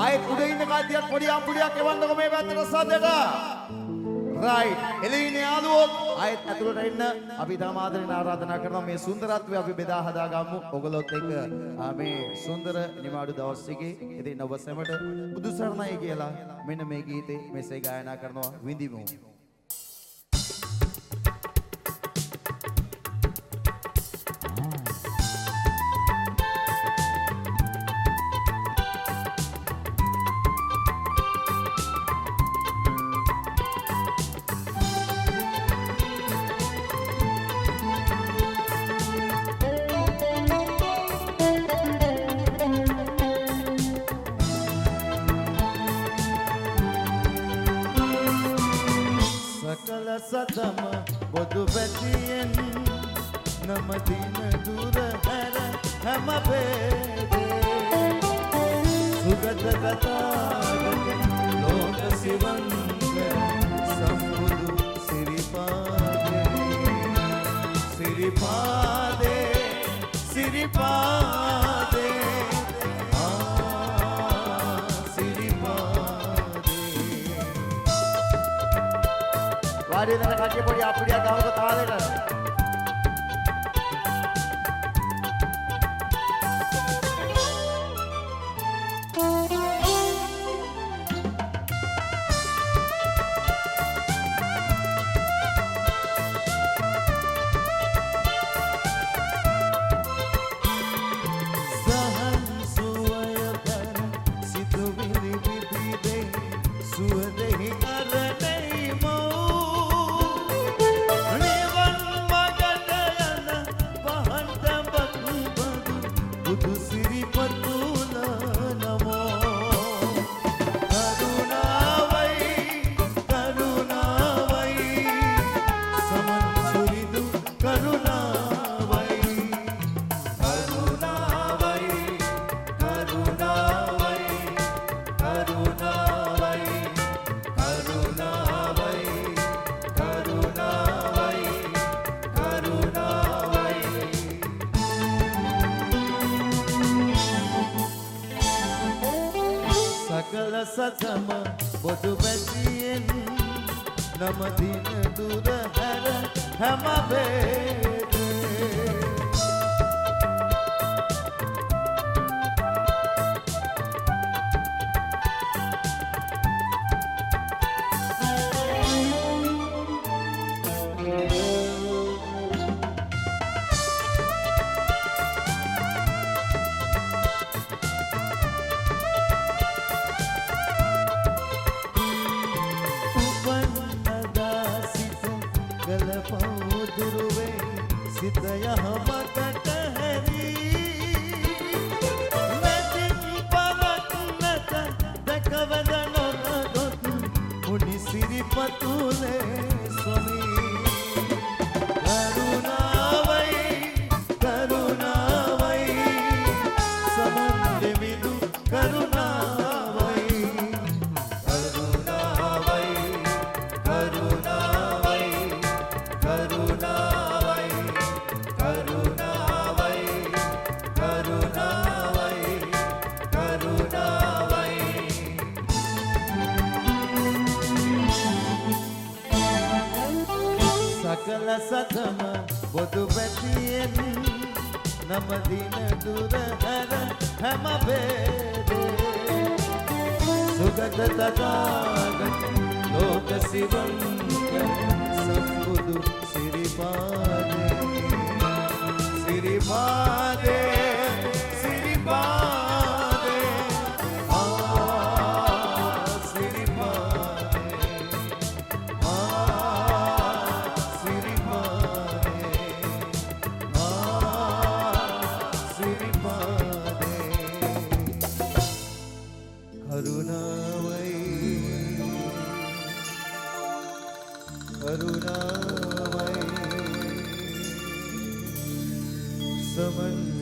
ආයෙත් උඩ ඉන්න කට්ටියක් පොඩි අම්පුඩියක් එවන්නකො මේ පැත්තට සද්දට. රයිට්. එළියින යාළුවෝ ආයෙත් ඇතුළට එන්න. අපි තාම ආදරෙන් ආරාධනා කරනවා මේ සුන්දරත්වය අපි බෙදා හදා ගමු. ඔයගොල්ලොත් එක්ක මේ සුන්දර නිමාඩු දවස් එකේ ඉතින් ඔබ සැමට බුදු සරණයි කියලා මෙන්න මේ ගීතේ මෙසේ ගායනා කරනවා විඳිමු. සතම බොදු පැතියෙන් නම දින දුර හැර හැම වේදේ සුගත කතාවක ලෝක සිවංග සම්බුදු සිරිපාදේ සිරිපාදේ සිරිපාදේ वाड़ी ने काटे पड़ी आपड़िया गांव को ताले कर සතම බොදු පැතියෙන් නම දින දුර හැර හැම වේදේ සිත යහමකට හැරි මෙතින් පවත්නත දැකවද නොගොත් මුනි සිරිපතුලේ ස්වමී කරුණාවයි කරුණාවයි සමන් දෙවිදු කරුණාවයි කරුණාවයි කරුණාවයි කරුණාවයි සකල සතම බොදු පැතියෙන් නම දින දුර හැර හැම වේදේ සුගත තථාගත ලෝක සිවංග සම්බුදු සිරිපාදේ සිරිපාදේ සිරිපාදේ करुणामय समन